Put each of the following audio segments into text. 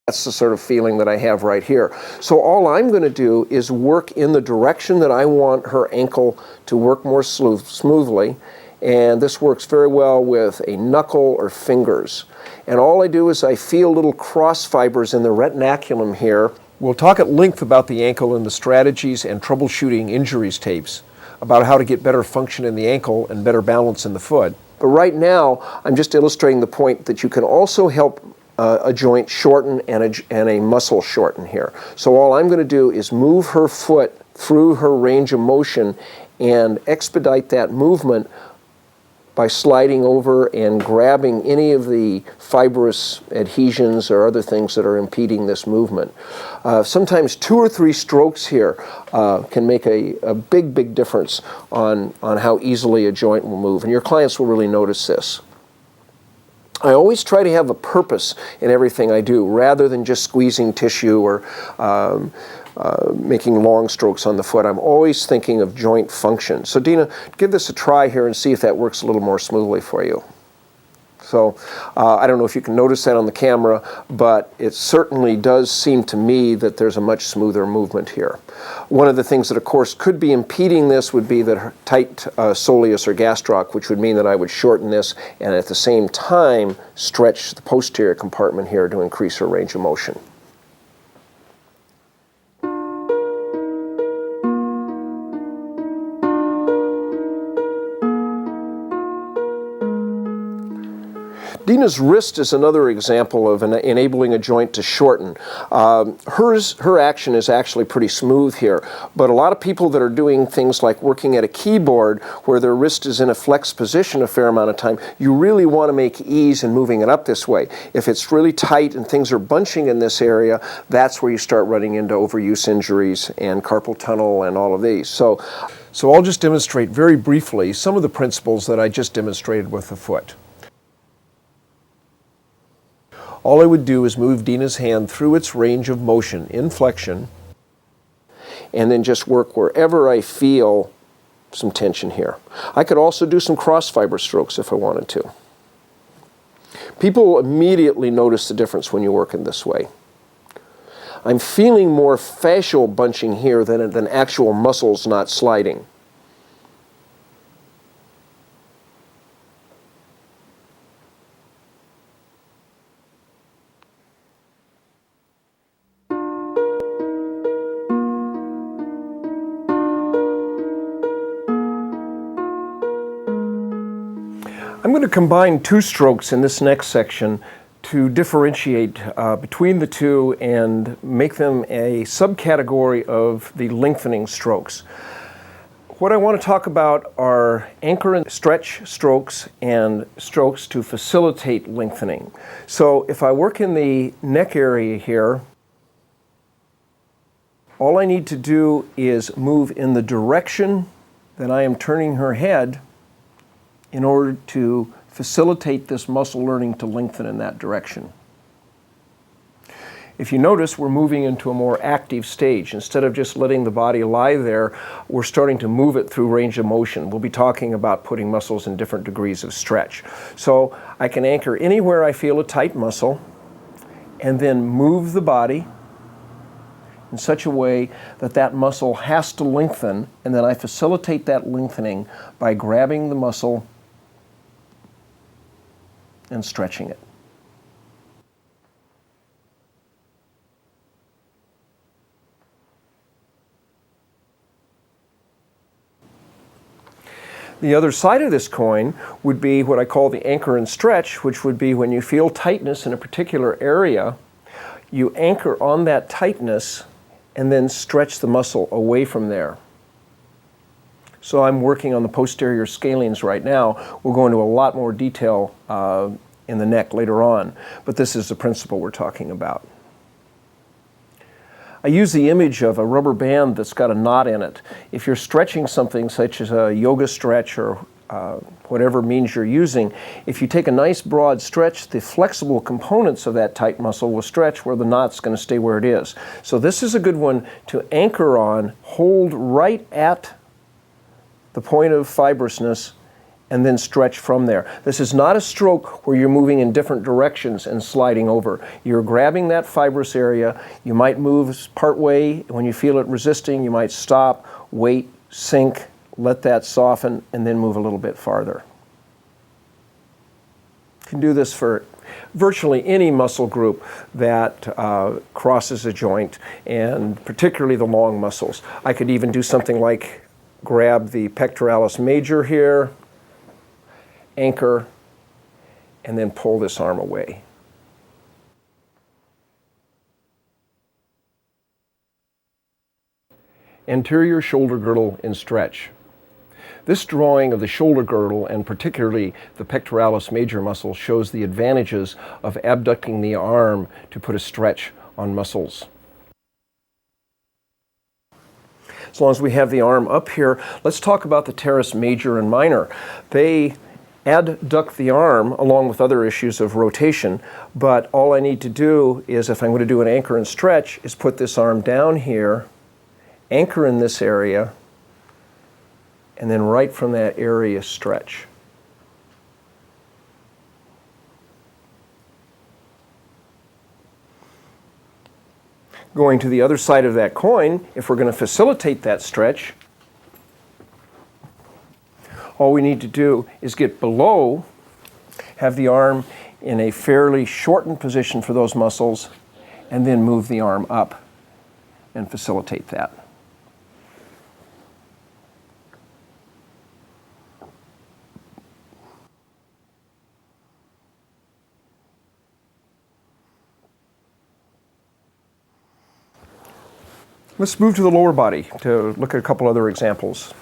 That's the sort of feeling that I have right here. So all I'm going to do is work in the direction that I want her ankle to work more smoothly, and this works very well with a knuckle or fingers. And all I do is I feel little cross fibers in the retinaculum here. We'll talk at length about the ankle and the strategies and troubleshooting injuries tapes, about how to get better function in the ankle and better balance in the foot. But right now, I'm just illustrating the point that you can also help a joint shorten and a muscle shorten here. So all I'm going to do is move her foot through her range of motion and expedite that movement by sliding over and grabbing any of the fibrous adhesions or other things that are impeding this movement. Sometimes 2 or 3 strokes here can make a big difference on how easily a joint will move, and your clients will really notice this. I always try to have a purpose in everything I do, rather than just squeezing tissue or making long strokes on the foot. I'm always thinking of joint function. So Dina, give this a try here and see if that works a little more smoothly for you. So I don't know if you can notice that on the camera, but it certainly does seem to me that there's a much smoother movement here. One of the things that, of course, could be impeding this would be the tight soleus or gastroc, which would mean that I would shorten this and at the same time stretch the posterior compartment here to increase her range of motion. Dina's wrist is another example of enabling a joint to shorten. Her action is actually pretty smooth here, but a lot of people that are doing things like working at a keyboard where their wrist is in a flexed position a fair amount of time, you really want to make ease in moving it up this way. If it's really tight and things are bunching in this area, that's where you start running into overuse injuries and carpal tunnel and all of these. So I'll just demonstrate very briefly some of the principles that I just demonstrated with the foot. All I would do is move Dina's hand through its range of motion in flexion and then just work wherever I feel some tension here. I could also do some cross fiber strokes if I wanted to. People immediately notice the difference when you work in this way. I'm feeling more fascial bunching here than actual muscles not sliding. I'm going to combine 2 strokes in this next section to differentiate between the two and make them a subcategory of the lengthening strokes. What I want to talk about are anchor and stretch strokes and strokes to facilitate lengthening. So if I work in the neck area here, all I need to do is move in the direction that I am turning her head in order to facilitate this muscle learning to lengthen in that direction. If you notice, we're moving into a more active stage. Instead of just letting the body lie there, we're starting to move it through range of motion. We'll be talking about putting muscles in different degrees of stretch. So I can anchor anywhere I feel a tight muscle and then move the body in such a way that that muscle has to lengthen, and then I facilitate that lengthening by grabbing the muscle and stretching it. The other side of this coin would be what I call the anchor and stretch, which would be when you feel tightness in a particular area, you anchor on that tightness and then stretch the muscle away from there. So I'm working on the posterior scalenes right now. We'll go into a lot more detail in the neck later on, but this is the principle we're talking about. I use the image of a rubber band that's got a knot in it. If you're stretching something such as a yoga stretch or whatever means you're using, if you take a nice broad stretch, the flexible components of that tight muscle will stretch where the knot's going to stay where it is. So this is a good one to anchor on, hold right at the point of fibrousness, and then stretch from there. This is not a stroke where you're moving in different directions and sliding over. You're grabbing that fibrous area. You might move part way. When you feel it resisting, you might stop, wait, sink, let that soften, and then move a little bit farther. You can do this for virtually any muscle group that crosses a joint, and particularly the long muscles. I could even do something like grab the pectoralis major here, anchor, and then pull this arm away. Anterior shoulder girdle in stretch. This drawing of the shoulder girdle, and particularly the pectoralis major muscle, shows the advantages of abducting the arm to put a stretch on muscles. As long as we have the arm up here, let's talk about the teres major and minor. They adduct the arm along with other issues of rotation, but all I need to do is, if I'm going to do an anchor and stretch, is put this arm down here, anchor in this area, and then right from that area stretch. Going to the other side of that coin, if we're going to facilitate that stretch, all we need to do is get below, have the arm in a fairly shortened position for those muscles, and then move the arm up and facilitate that. Let's move to the lower body to look at a couple other examples.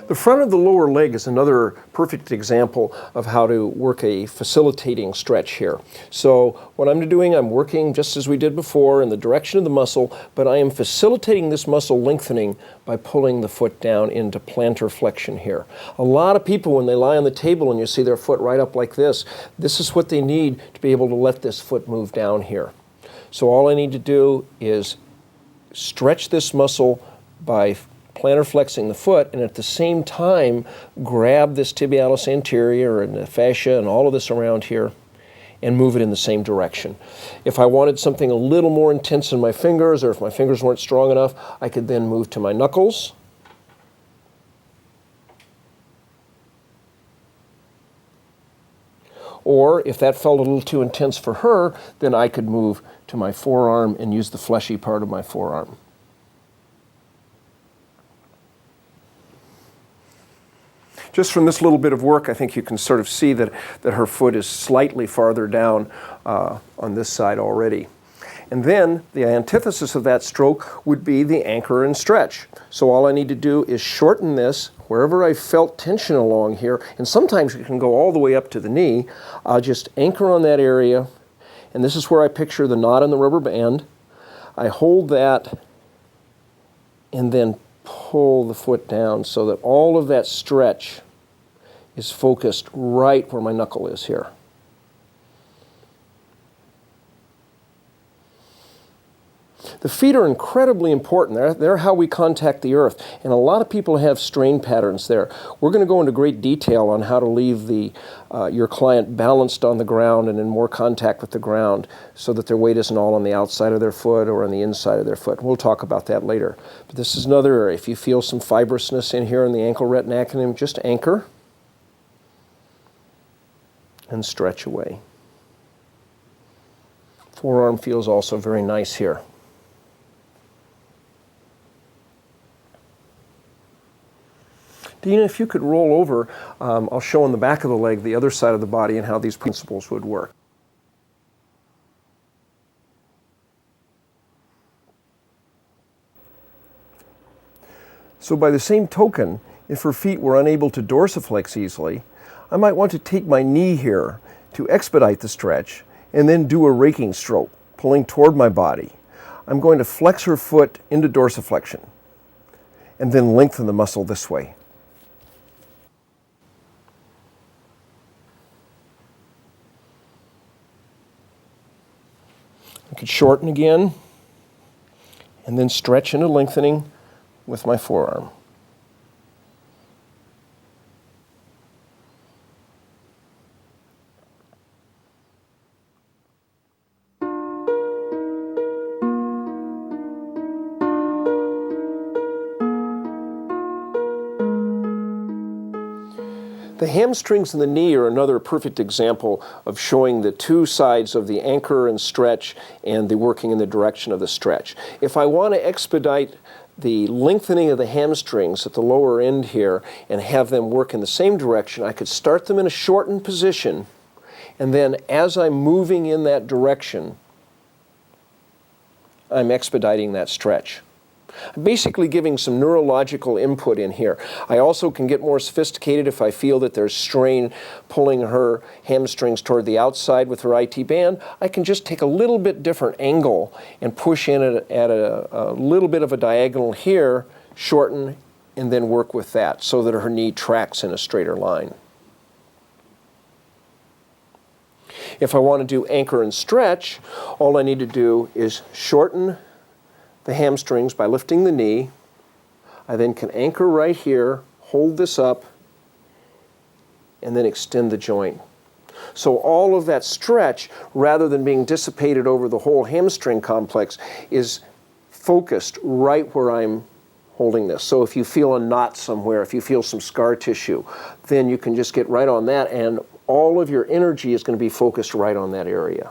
The front of the lower leg is another perfect example of how to work a facilitating stretch here. So what I'm doing, I'm working just as we did before in the direction of the muscle, but I am facilitating this muscle lengthening by pulling the foot down into plantar flexion here. A lot of people, when they lie on the table and you see their foot right up like this is what they need to be able to let this foot move down here. So all I need to do is stretch this muscle by plantar flexing the foot, and at the same time grab this tibialis anterior and the fascia and all of this around here and move it in the same direction. If I wanted something a little more intense in my fingers, or if my fingers weren't strong enough, I could then move to my knuckles. Or if that felt a little too intense for her, then I could move to my forearm and use the fleshy part of my forearm. Just from this little bit of work, I think you can sort of see that her foot is slightly farther down on this side already. And then the antithesis of that stroke would be the anchor and stretch. So all I need to do is shorten this wherever I felt tension along here, and sometimes it can go all the way up to the knee. I'll just anchor on that area, and this is where I picture the knot in the rubber band. I hold that and then pull the foot down so that all of that stretch is focused right where my knuckle is here. The feet are incredibly important. They're how we contact the earth, and a lot of people have strain patterns there. We're going to go into great detail on how to leave your client balanced on the ground and in more contact with the ground so that their weight isn't all on the outside of their foot or on the inside of their foot. We'll talk about that later. But this is another area. If you feel some fibrousness in here in the ankle retinaculum, just anchor and stretch away. Forearm feels also very nice here. Dina, if you could roll over, I'll show on the back of the leg the other side of the body and how these principles would work. So by the same token, if her feet were unable to dorsiflex easily, I might want to take my knee here to expedite the stretch and then do a raking stroke, pulling toward my body. I'm going to flex her foot into dorsiflexion and then lengthen the muscle this way. could shorten again and then stretch into lengthening with my forearm. The hamstrings and the knee are another perfect example of showing the two sides of the anchor and stretch and the working in the direction of the stretch. If I want to expedite the lengthening of the hamstrings at the lower end here and have them work in the same direction, I could start them in a shortened position, and then as I'm moving in that direction, I'm expediting that stretch. I'm basically giving some neurological input in here. I also can get more sophisticated if I feel that there's strain pulling her hamstrings toward the outside with her IT band. I can just take a little bit different angle and push in at a little bit of a diagonal here, shorten, and then work with that so that her knee tracks in a straighter line. If I want to do anchor and stretch, all I need to do is shorten the hamstrings by lifting the knee. I then can anchor right here, hold this up, and then extend the joint. So all of that stretch, rather than being dissipated over the whole hamstring complex, is focused right where I'm holding this. So if you feel a knot somewhere, if you feel some scar tissue, then you can just get right on that, and all of your energy is going to be focused right on that area.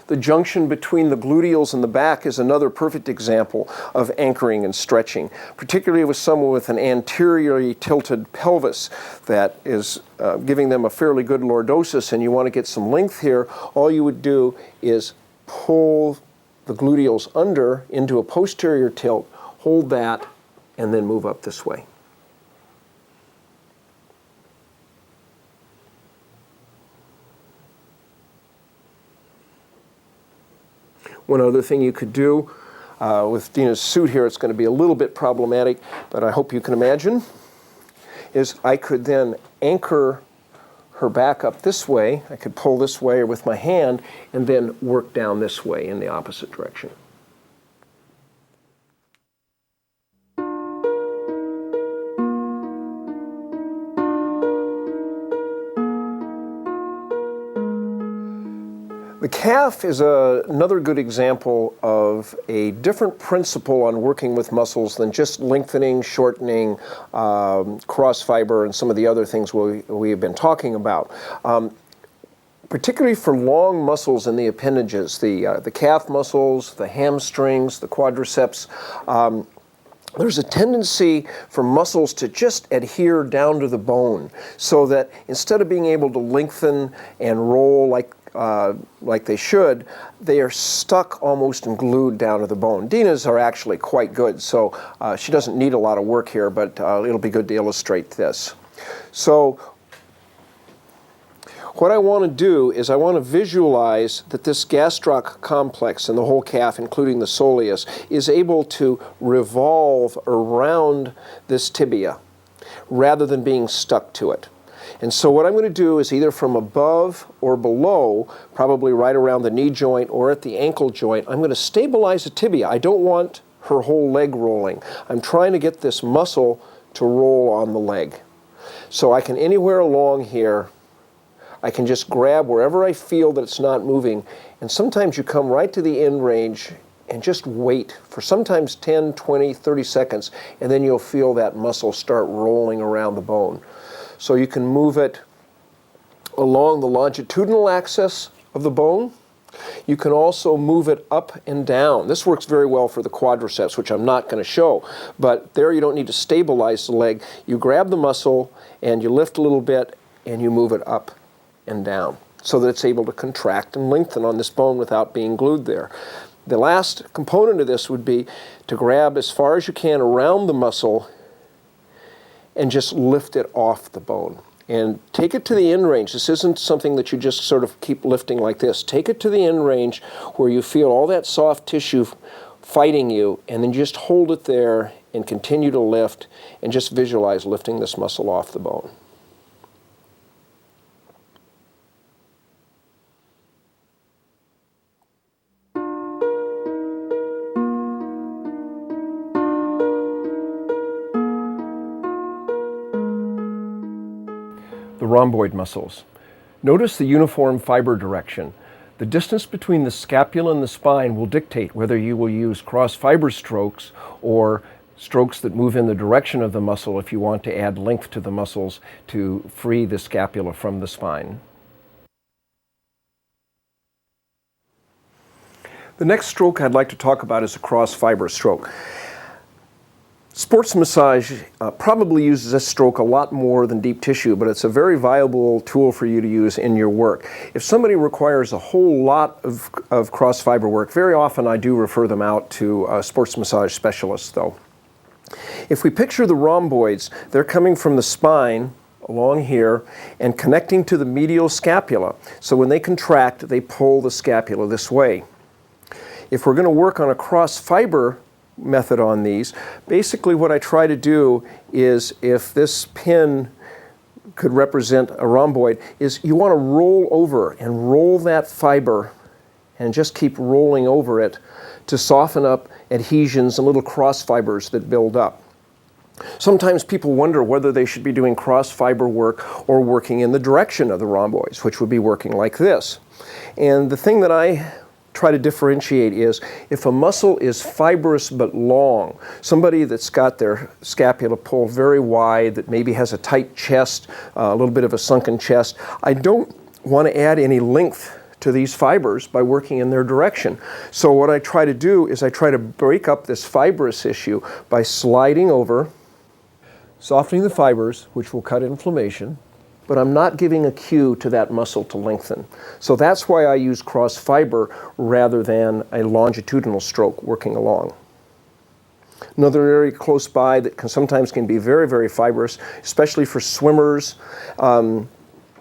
The junction between the gluteals and the back is another perfect example of anchoring and stretching, particularly with someone with an anteriorly tilted pelvis that is giving them a fairly good lordosis, and you want to get some length here. All you would do is pull the gluteals under into a posterior tilt, hold that, and then move up this way. One other thing you could do, with Dina's suit here, it's going to be a little bit problematic, but I hope you can imagine, is I could then anchor her back up this way. I could pull this way or with my hand, and then work down this way in the opposite direction. The calf is another good example of a different principle on working with muscles than just lengthening, shortening, cross fiber, and some of the other things we have been talking about. Particularly for long muscles in the appendages, the calf muscles, the hamstrings, the quadriceps, there's a tendency for muscles to just adhere down to the bone, so that instead of being able to lengthen and roll like they should, they are stuck almost and glued down to the bone. Dina's are actually quite good, so she doesn't need a lot of work here, but it'll be good to illustrate this. So what I want to do is I want to visualize that this gastroc complex and the whole calf, including the soleus, is able to revolve around this tibia rather than being stuck to it. And so what I'm going to do is either from above or below, probably right around the knee joint or at the ankle joint, I'm going to stabilize the tibia. I don't want her whole leg rolling. I'm trying to get this muscle to roll on the leg. So I can anywhere along here, I can just grab wherever I feel that it's not moving, and sometimes you come right to the end range and just wait for sometimes 10, 20, 30 seconds, and then you'll feel that muscle start rolling around the bone. So you can move it along the longitudinal axis of the bone. You can also move it up and down. This works very well for the quadriceps, which I'm not going to show, but there you don't need to stabilize the leg. You grab the muscle and you lift a little bit and you move it up and down so that it's able to contract and lengthen on this bone without being glued there. The last component of this would be to grab as far as you can around the muscle and just lift it off the bone. And take it to the end range. This isn't something that you just sort of keep lifting like this. Take it to the end range where you feel all that soft tissue fighting you, and then just hold it there and continue to lift, and just visualize lifting this muscle off the bone. rhomboid muscles. Notice the uniform fiber direction. The distance between the scapula and the spine will dictate whether you will use cross fiber strokes or strokes that move in the direction of the muscle if you want to add length to the muscles to free the scapula from the spine. The next stroke I'd like to talk about is a cross fiber stroke. Sports massage probably uses this stroke a lot more than deep tissue, but it's a very viable tool for you to use in your work. If somebody requires a whole lot of cross fiber work, very often I do refer them out to sports massage specialists though. If we picture the rhomboids, they're coming from the spine along here and connecting to the medial scapula. So when they contract, they pull the scapula this way. If we're going to work on a cross fiber method on these, basically what I try to do is, if this pin could represent a rhomboid, is you want to roll over and roll that fiber and just keep rolling over it to soften up adhesions and little cross fibers that build up. Sometimes people wonder whether they should be doing cross fiber work or working in the direction of the rhomboids, which would be working like this. And the thing that I try to differentiate is, if a muscle is fibrous but long, somebody that's got their scapula pulled very wide, that maybe has a tight chest, a little bit of a sunken chest, I don't want to add any length to these fibers by working in their direction. So what I try to do is I try to break up this fibrous issue by sliding over, softening the fibers, which will cut inflammation, but I'm not giving a cue to that muscle to lengthen. So that's why I use cross fiber rather than a longitudinal stroke working along. Another area close by that sometimes can be very, very fibrous, especially for swimmers,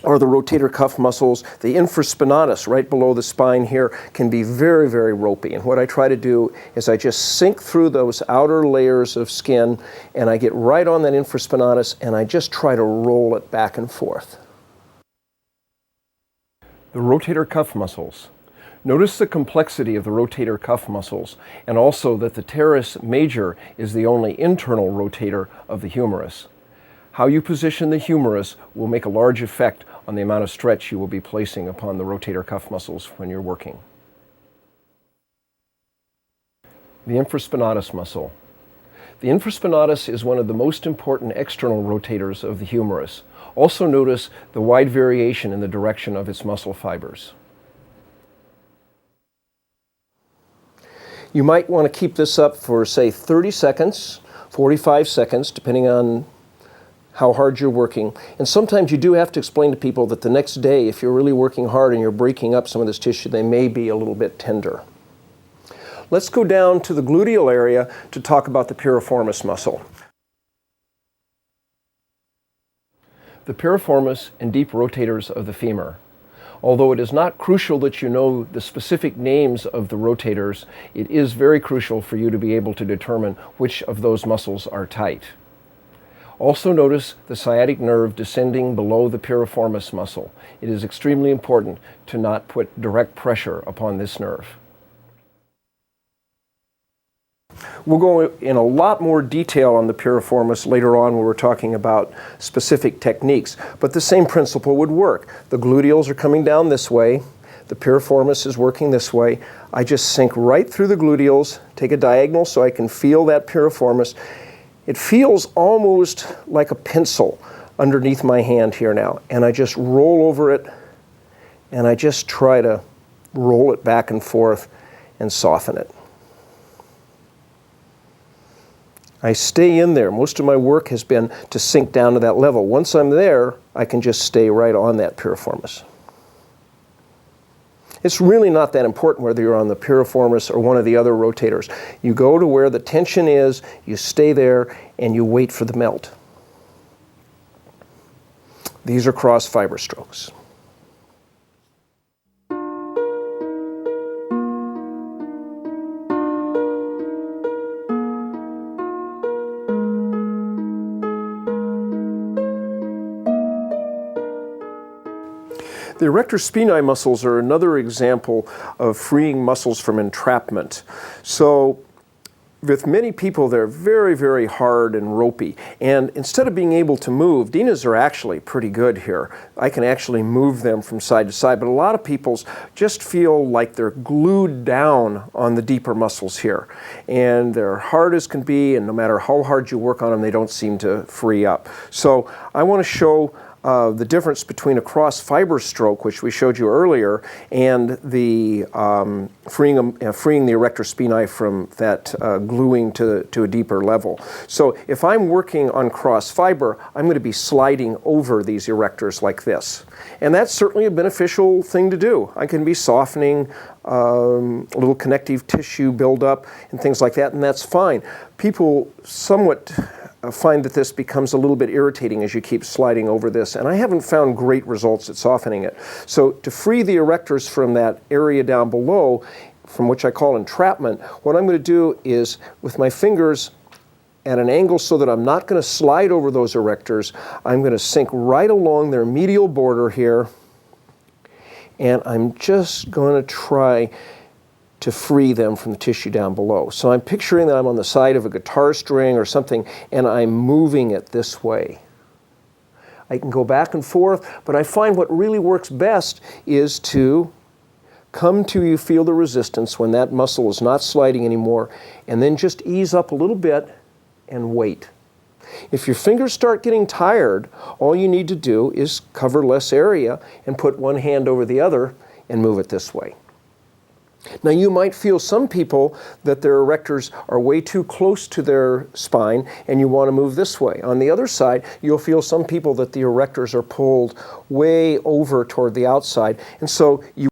or the rotator cuff muscles. The infraspinatus right below the spine here can be very, very ropey. And what I try to do is I just sink through those outer layers of skin and I get right on that infraspinatus and I just try to roll it back and forth. The rotator cuff muscles. Notice the complexity of the rotator cuff muscles, and also that the teres major is the only internal rotator of the humerus. How you position the humerus will make a large effect on the amount of stretch you will be placing upon the rotator cuff muscles when you're working. The infraspinatus muscle. The infraspinatus is one of the most important external rotators of the humerus. Also notice the wide variation in the direction of its muscle fibers. You might want to keep this up for, say, 30 seconds, 45 seconds, depending on how hard you're working. And sometimes you do have to explain to people that the next day, if you're really working hard and you're breaking up some of this tissue, they may be a little bit tender. Let's go down to the gluteal area to talk about the piriformis muscle. The piriformis and deep rotators of the femur. Although it is not crucial that you know the specific names of the rotators, it is very crucial for you to be able to determine which of those muscles are tight. Also notice the sciatic nerve descending below the piriformis muscle. It is extremely important to not put direct pressure upon this nerve. We'll go in a lot more detail on the piriformis later on when we're talking about specific techniques, but the same principle would work. The gluteals are coming down this way, the piriformis is working this way. I just sink right through the gluteals, take a diagonal so I can feel that piriformis. It feels almost like a pencil underneath my hand here now, and I just roll over it and I just try to roll it back and forth and soften it. I stay in there. Most of my work has been to sink down to that level. Once I'm there, I can just stay right on that piriformis. It's really not that important whether you're on the piriformis or one of the other rotators. You go to where the tension is, you stay there, and you wait for the melt. These are cross fiber strokes. The erector spinae muscles are another example of freeing muscles from entrapment. So with many people, they're very, very hard and ropey. And instead of being able to move, Dina's are actually pretty good here. I can actually move them from side to side, but a lot of people's just feel like they're glued down on the deeper muscles here. And they're hard as can be, and no matter how hard you work on them, they don't seem to free up. So I want to show the difference between a cross fiber stroke, which we showed you earlier, and the freeing the erector spinae from that gluing to a deeper level. So if I'm working on cross fiber, I'm going to be sliding over these erectors like this. And that's certainly a beneficial thing to do. I can be softening a little connective tissue buildup and things like that, and that's fine. People somewhat find that this becomes a little bit irritating as you keep sliding over this, and I haven't found great results at softening it. So to free the erectors from that area down below, from which I call entrapment, what I'm going to do is, with my fingers at an angle so that I'm not going to slide over those erectors, I'm going to sink right along their medial border here, and I'm just going to try to free them from the tissue down below. So I'm picturing that I'm on the side of a guitar string or something, and I'm moving it this way. I can go back and forth, but I find what really works best is to come to you feel the resistance when that muscle is not sliding anymore, and then just ease up a little bit and wait. If your fingers start getting tired, all you need to do is cover less area and put one hand over the other and move it this way. Now you might feel some people that their erectors are way too close to their spine and you want to move this way. On the other side, you'll feel some people that the erectors are pulled way over toward the outside, and so you